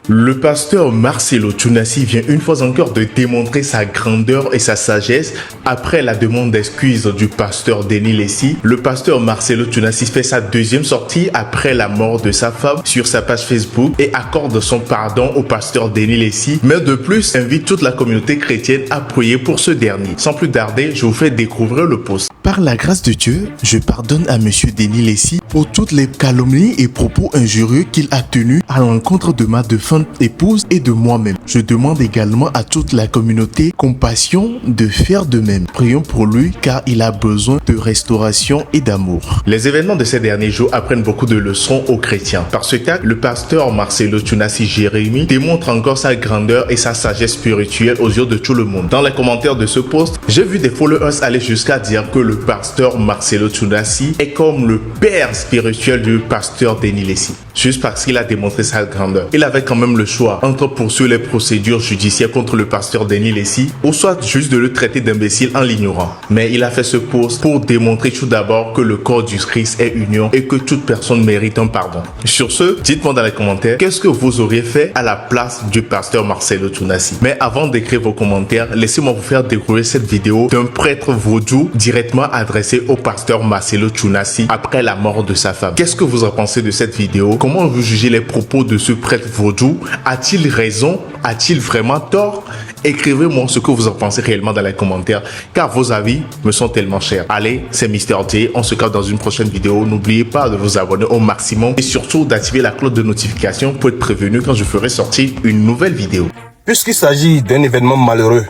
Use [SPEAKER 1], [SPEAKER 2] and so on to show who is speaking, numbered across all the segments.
[SPEAKER 1] Le pasteur Marcelo Tunasi vient une fois encore de démontrer sa grandeur et sa sagesse. Après la demande d'excuses du pasteur Denis Lessi, le pasteur Marcelo Tunasi fait sa deuxième sortie après la mort de sa femme sur sa page Facebook et accorde son pardon au pasteur Denis Lessi, mais de plus invite toute la communauté chrétienne à prier pour ce dernier. Sans plus tarder, je vous fais découvrir le post. Par la grâce de Dieu, je pardonne à monsieur Denis Lessi pour toutes les calomnies et propos injurieux qu'il a tenus à l'encontre de ma défunte épouse et de moi-même. Je demande également à toute la communauté compassion de faire de même. Prions pour lui car il a besoin de restauration et d'amour. Les événements de ces derniers jours apprennent beaucoup de leçons aux chrétiens. Par ce cas, le pasteur Marcelo Tunasi Jérémie démontre encore sa grandeur et sa sagesse spirituelle aux yeux de tout le monde. Dans les commentaires de ce post, j'ai vu des followers aller jusqu'à dire que le pasteur Marcelo Tunasi est comme le père spirituel du pasteur Denis Lessi, juste parce qu'il a démontré sa grandeur. Il avait quand même le choix entre poursuivre les procédures judiciaires contre le pasteur Denis Lessi ou soit juste de le traiter d'imbécile en l'ignorant. Mais il a fait ce post pour démontrer tout d'abord que le corps du Christ est union et que toute personne mérite un pardon. Sur ce, dites-moi dans les commentaires qu'est-ce que vous auriez fait à la place du pasteur Marcelo Tunasi. Mais avant d'écrire vos commentaires, laissez-moi vous faire découvrir cette vidéo d'un prêtre vaudou directement adressé au pasteur Marcelo Tunasi après la mort de sa femme. Qu'est-ce que vous en pensez de cette vidéo? Comment vous jugez les propos de ce prêtre vaudou? A-t-il raison? A-t-il vraiment tort? Écrivez-moi ce que vous en pensez réellement dans les commentaires, car vos avis me sont tellement chers. Allez, c'est Mister T, on se capte dans une prochaine vidéo. N'oubliez pas de vous abonner au maximum et surtout d'activer la cloche de notification pour être prévenu quand je ferai sortir une nouvelle vidéo.
[SPEAKER 2] Puisqu'il s'agit d'un événement malheureux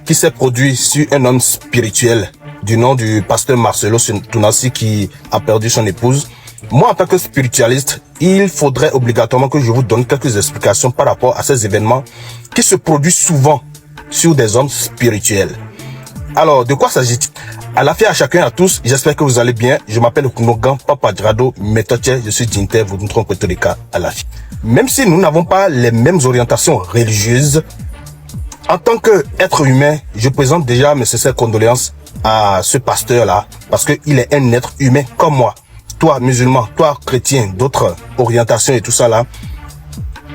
[SPEAKER 2] qui s'est produit sur un homme spirituel du nom du pasteur Marcelo Tunasi qui a perdu son épouse, moi en tant que spiritualiste, il faudrait obligatoirement que je vous donne quelques explications par rapport à ces événements qui se produisent souvent sur des hommes spirituels. Alors, de quoi s'agit-il? À la fin à chacun et à tous, j'espère que vous allez bien. Je m'appelle Okunogan Papa Drado Metoche, je suis Dinter, vous nous trompez tous les cas à la fin. Même si nous n'avons pas les mêmes orientations religieuses, en tant qu'être humain, je présente déjà mes sincères condoléances à ce pasteur-là, parce qu'il est un être humain comme moi. Toi, musulman, toi, chrétien, d'autres orientations et tout ça là,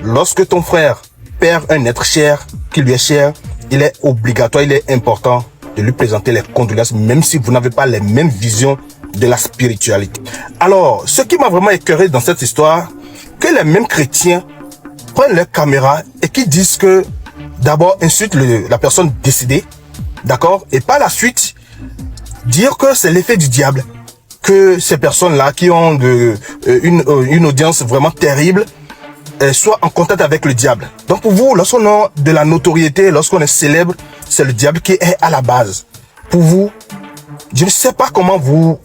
[SPEAKER 2] lorsque ton frère perd un être cher, qui lui est cher, il est obligatoire, il est important de lui présenter les condoléances, même si vous n'avez pas les mêmes visions de la spiritualité. Alors, ce qui m'a vraiment écœuré dans cette histoire, que les mêmes chrétiens prennent leur caméra et qui disent que d'abord insultent la personne décédée, d'accord, et par la suite dire que c'est l'effet du diable, que ces personnes-là qui ont une audience vraiment terrible soient en contact avec le diable. Donc pour vous, lorsqu'on a de la notoriété, lorsqu'on est célèbre, c'est le diable qui est à la base. Pour vous, je ne sais pas comment vous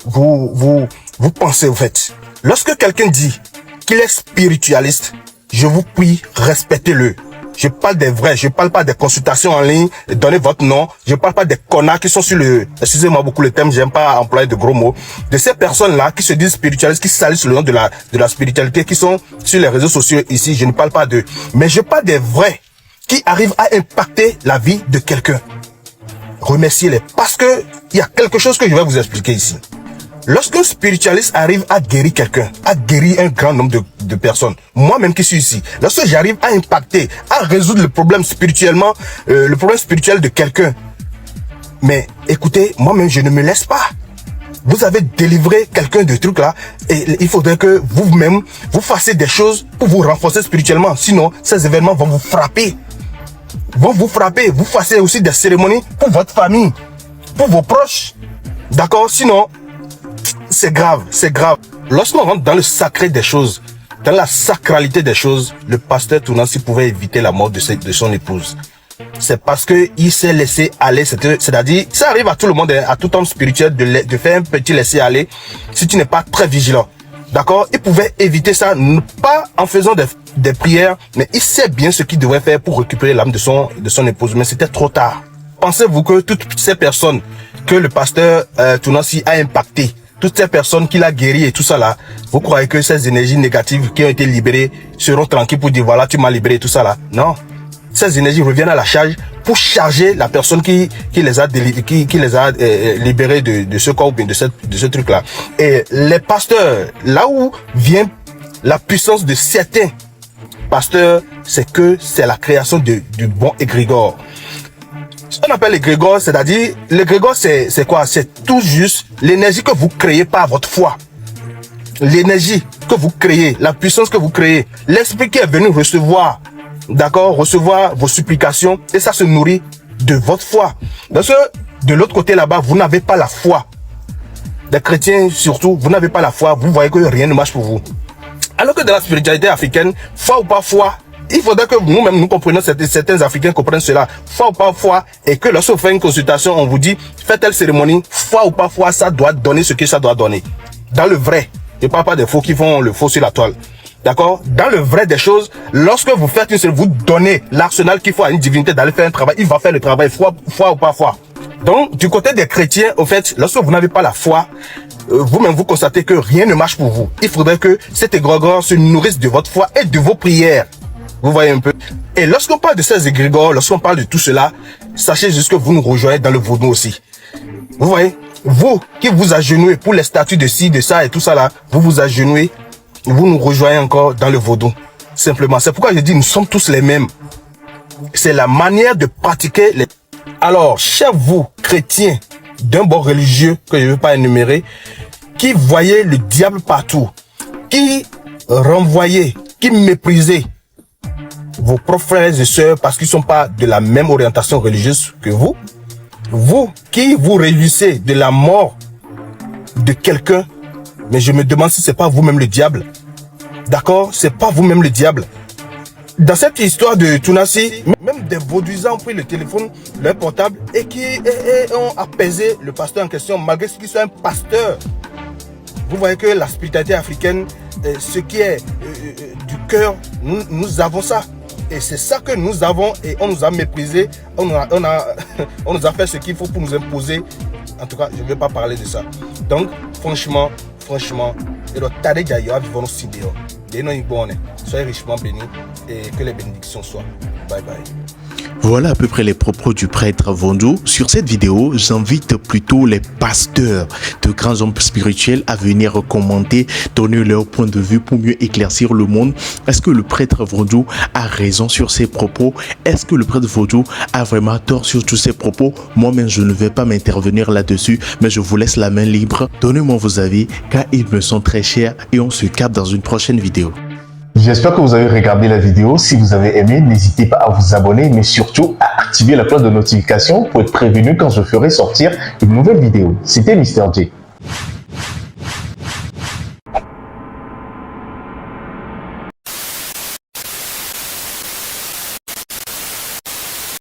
[SPEAKER 2] pensez au fait. Lorsque quelqu'un dit qu'il est spiritualiste, je vous prie, respectez-le. Je parle des vrais, je parle pas des consultations en ligne, donnez votre nom, je parle pas des connards qui sont sur excusez-moi beaucoup le thème, j'aime pas employer de gros mots, de ces personnes-là qui se disent spiritualistes, qui salissent le nom de la spiritualité, qui sont sur les réseaux sociaux ici, je ne parle pas d'eux. Mais je parle des vrais, qui arrivent à impacter la vie de quelqu'un. Remerciez-les, parce que il y a quelque chose que je vais vous expliquer ici. Lorsqu'un spiritualiste arrive à guérir quelqu'un, à guérir un grand nombre de personnes, moi-même qui suis ici, lorsque j'arrive à impacter, à résoudre le problème spirituellement, le problème spirituel de quelqu'un, mais écoutez, moi-même je ne me laisse pas. Vous avez délivré quelqu'un de trucs là, et il faudrait que vous-même, vous fassiez des choses pour vous renforcer spirituellement, sinon ces événements vont vous frapper. Vous fassiez aussi des cérémonies pour votre famille, pour vos proches, d'accord, sinon, c'est grave, c'est grave. Lorsqu'on rentre dans le sacré des choses, dans la sacralité des choses, le pasteur Tunasi pouvait éviter la mort de son épouse. C'est parce que il s'est laissé aller, c'est-à-dire, ça arrive à tout le monde, à tout homme spirituel de faire un petit laisser aller si tu n'es pas très vigilant. D'accord? Il pouvait éviter ça, pas en faisant des prières, mais il sait bien ce qu'il devrait faire pour récupérer l'âme de son épouse, mais c'était trop tard. Pensez-vous que toutes ces personnes que le pasteur Tunasi a impactées, toutes ces personnes qu'il a guéries et tout ça là, vous croyez que ces énergies négatives qui ont été libérées seront tranquilles pour dire voilà tu m'as libéré et tout ça là? Non. Ces énergies reviennent à la charge pour charger la personne qui les a libérés de ce corps ou bien de ce truc là. Et les pasteurs, là où vient la puissance de certains pasteurs, c'est que c'est la création du bon égrégore. Ce qu'on appelle l'égrégore, c'est-à-dire, l'égrégore, c'est quoi? C'est tout juste l'énergie que vous créez par votre foi. L'énergie que vous créez, la puissance que vous créez, l'esprit qui est venu recevoir, d'accord, recevoir vos supplications, et ça se nourrit de votre foi. Parce que de l'autre côté là-bas, vous n'avez pas la foi. Les chrétiens surtout, vous n'avez pas la foi, vous voyez que rien ne marche pour vous. Alors que dans la spiritualité africaine, foi ou pas foi, il faudrait que nous-mêmes nous comprenions, certains Africains comprennent cela. Foi ou pas foi, et que lorsque vous faites une consultation, on vous dit, faites telle cérémonie, foi ou pas foi, ça doit donner ce que ça doit donner. Dans le vrai. Je ne parle pas des faux qui font le faux sur la toile. D'accord? Dans le vrai des choses, lorsque vous faites une cérémonie, vous donnez l'arsenal qu'il faut à une divinité d'aller faire un travail, il va faire le travail, foi ou pas foi. Donc, du côté des chrétiens, au fait, lorsque vous n'avez pas la foi, vous-même vous constatez que rien ne marche pour vous. Il faudrait que cet égrégore se nourrisse de votre foi et de vos prières. Vous voyez un peu. Et lorsqu'on parle de ces égrégores, lorsqu'on parle de tout cela, sachez juste que vous nous rejoignez dans le vaudou aussi. Vous voyez? Vous qui vous agenouillez pour les statues de ci, de ça et tout ça là, vous vous agenouillez, vous nous rejoignez encore dans le vaudou. Simplement. C'est pourquoi je dis nous sommes tous les mêmes. C'est la manière de pratiquer les... Alors, chers vous, chrétiens, d'un bord religieux que je ne veux pas énumérer, qui voyez le diable partout, qui renvoyez, qui méprisez vos propres frères et sœurs parce qu'ils ne sont pas de la même orientation religieuse que vous, vous qui vous réjouissez de la mort de quelqu'un, mais je me demande si c'est pas vous-même le diable. D'accord? C'est pas vous-même le diable. Dans cette histoire de Tounassi, même des vaudouisants ont pris le téléphone, leur portable et qui ont apaisé le pasteur en question, malgré ce qu'il soit un pasteur. Vous voyez que la spiritualité africaine, ce qui est du cœur, nous avons ça. Et c'est ça que nous avons et on nous a méprisé, on nous a fait ce qu'il faut pour nous imposer. En tout cas, je ne vais pas parler de ça. Donc, franchement, et le tade d'ailleurs vivons aussi dehors. Soyez richement bénis et que les bénédictions soient. Bye bye.
[SPEAKER 1] Voilà à peu près les propos du prêtre Vondou. Sur cette vidéo, j'invite plutôt les pasteurs de grands hommes spirituels à venir commenter, donner leur point de vue pour mieux éclaircir le monde. Est-ce que le prêtre Vondou a raison sur ses propos? Est-ce que le prêtre Vondou a vraiment tort sur tous ses propos? Moi-même, je ne vais pas m'intervenir là-dessus, mais je vous laisse la main libre. Donnez-moi vos avis, car ils me sont très chers et on se capte dans une prochaine vidéo.
[SPEAKER 3] J'espère que vous avez regardé la vidéo. Si vous avez aimé, n'hésitez pas à vous abonner, mais surtout à activer la cloche de notification pour être prévenu quand je ferai sortir une nouvelle vidéo. C'était Mr. J.